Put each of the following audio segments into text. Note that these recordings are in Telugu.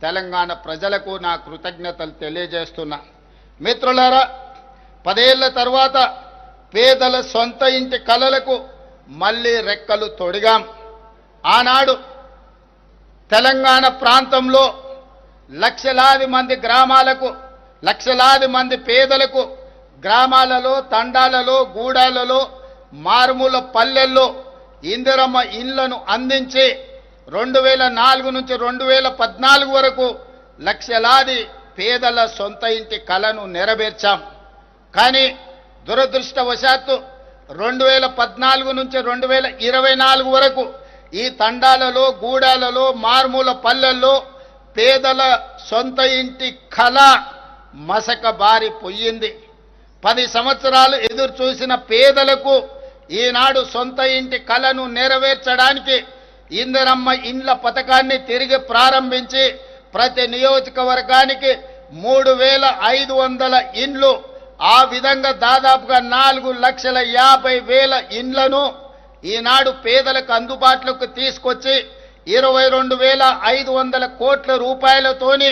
తెలంగాణ ప్రజలకు నా కృతజ్ఞతలు తెలియజేస్తున్నా. మిత్రులారా, 10 ఏళ్ల తర్వాత పేదల సొంత ఇంటి కలలకు మళ్ళీ రెక్కలు తొడిగాం. ఆనాడు తెలంగాణ ప్రాంతంలో లక్షలాది మంది గ్రామాలకు, లక్షలాది మంది పేదలకు గ్రామాలలో, తండాలలో, గూడాలలో, మారుమూల పల్లెల్లో ఇందిరమ్మ ఇళ్లను అందించి 2004 నుంచి 2014 వరకు లక్షలాది పేదల సొంత ఇంటి కలను నెరవేర్చాం. కానీ దురదృష్టవశాత్తు 2014 నుంచి 2024 వరకు ఈ తండాలలో, గూడాలలో, మారుమూల పల్లెల్లో పేదల సొంత ఇంటి కళ మసక బారిపోయింది. 10 సంవత్సరాలు ఎదురు చూసిన పేదలకు ఈనాడు సొంత ఇంటి కళను నెరవేర్చడానికి ఇందిరమ్మ ఇండ్ల పథకాన్ని తిరిగి ప్రారంభించి ప్రతి నియోజకవర్గానికి 3500 ఇండ్లు, ఆ విధంగా దాదాపుగా 4,50,000 ఇండ్లను ఈనాడు పేదలకు అందుబాటులోకి తీసుకొచ్చి 22,500 కోట్ల రూపాయలతోని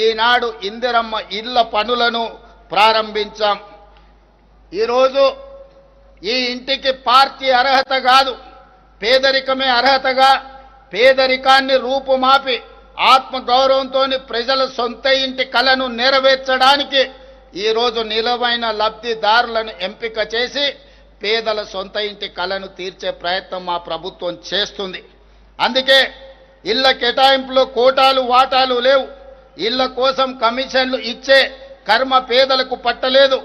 ఈనాడు ఇందిరమ్మ ఇళ్ల పనులను ప్రారంభించాం. ఈరోజు ఈ ఇంటికి పార్టీ అర్హత కాదు, పేదరికమే అర్హతగా పేదరికాన్ని రూపుమాపి ఆత్మగౌరవంతో ప్రజల సొంత ఇంటి కలను నెరవేర్చడానికి ఈరోజు నిలవైన లబ్ధిదారులను ఎంపిక చేసి పేదల సొంత ఇంటి కలను తీర్చే ప్రయత్నం మా ప్రభుత్వం చేస్తుంది. అందుకే ఇళ్ల కేటాయింపులో కోటాలు వాటాలు లేవు, ఇళ్ల కోసం కమిషన్లు ఇచ్చే కర్మ పేదలకు పట్టలేదు,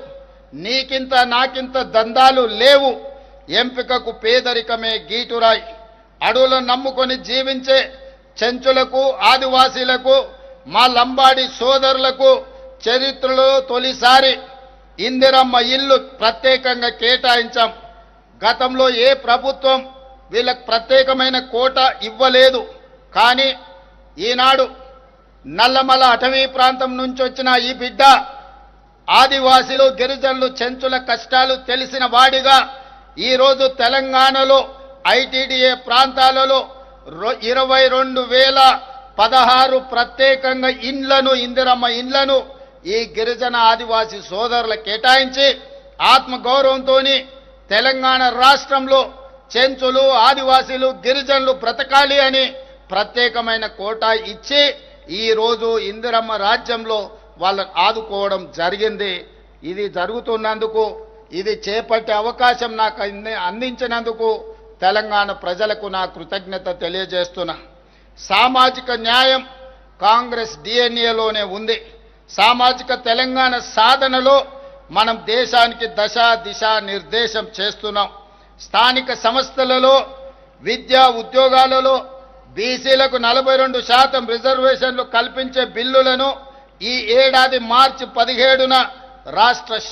నీకింత నాకింత దందాలు లేవు, ఎంపికకు పేదరికమే గీటురాయి. అడవులను నమ్ముకొని జీవించే చెంచులకు, ఆదివాసీలకు, మా లంబాడి సోదరులకు చరిత్రలో తొలిసారి ఇందిరమ్మ ఇల్లు ప్రత్యేకంగా కేటాయించాం. గతంలో ఏ ప్రభుత్వం వీళ్ళకు ప్రత్యేకమైన కోట ఇవ్వలేదు. కానీ ఈనాడు నల్లమల అటవీ ప్రాంతం నుంచి వచ్చిన ఈ బిడ్డ ఆదివాసీలు, గిరిజనులు, చెంచుల కష్టాలు తెలిసిన వాడిగా ఈరోజు తెలంగాణలో ఐటీడీఏ ప్రాంతాలలో 22,016 ప్రత్యేకంగా ఇండ్లను, ఇందిరమ్మ ఇండ్లను ఈ గిరిజన ఆదివాసీ సోదరులకు కేటాయించి ఆత్మగౌరవంతో తెలంగాణ రాష్ట్రంలో చెంచులు, ఆదివాసీలు, గిరిజనులు బ్రతకాలి అని ప్రత్యేకమైన కోటా ఇచ్చి ఈరోజు ఇందిరమ్మ రాజ్యంలో వాళ్ళని ఆదుకోవడం జరిగింది. ఇది జరుగుతున్నందుకు, ఇది చేపట్టే అవకాశం నాకు అందించినందుకు తెలంగాణ ప్రజలకు నా కృతజ్ఞత తెలియజేస్తున్నా. సామాజిక న్యాయం కాంగ్రెస్ డిఎన్ఏలోనే ఉంది. సామాజిక తెలంగాణ సాధనలో మనం దేశానికి దశ దిశ నిర్దేశం చేస్తున్నాం. స్థానిక సంస్థలలో, విద్యా ఉద్యోగాలలో బీసీలకు 42% రిజర్వేషన్లు కల్పించే బిల్లులను ఈ ఏడాది మార్చి 17న రాష్ట్ర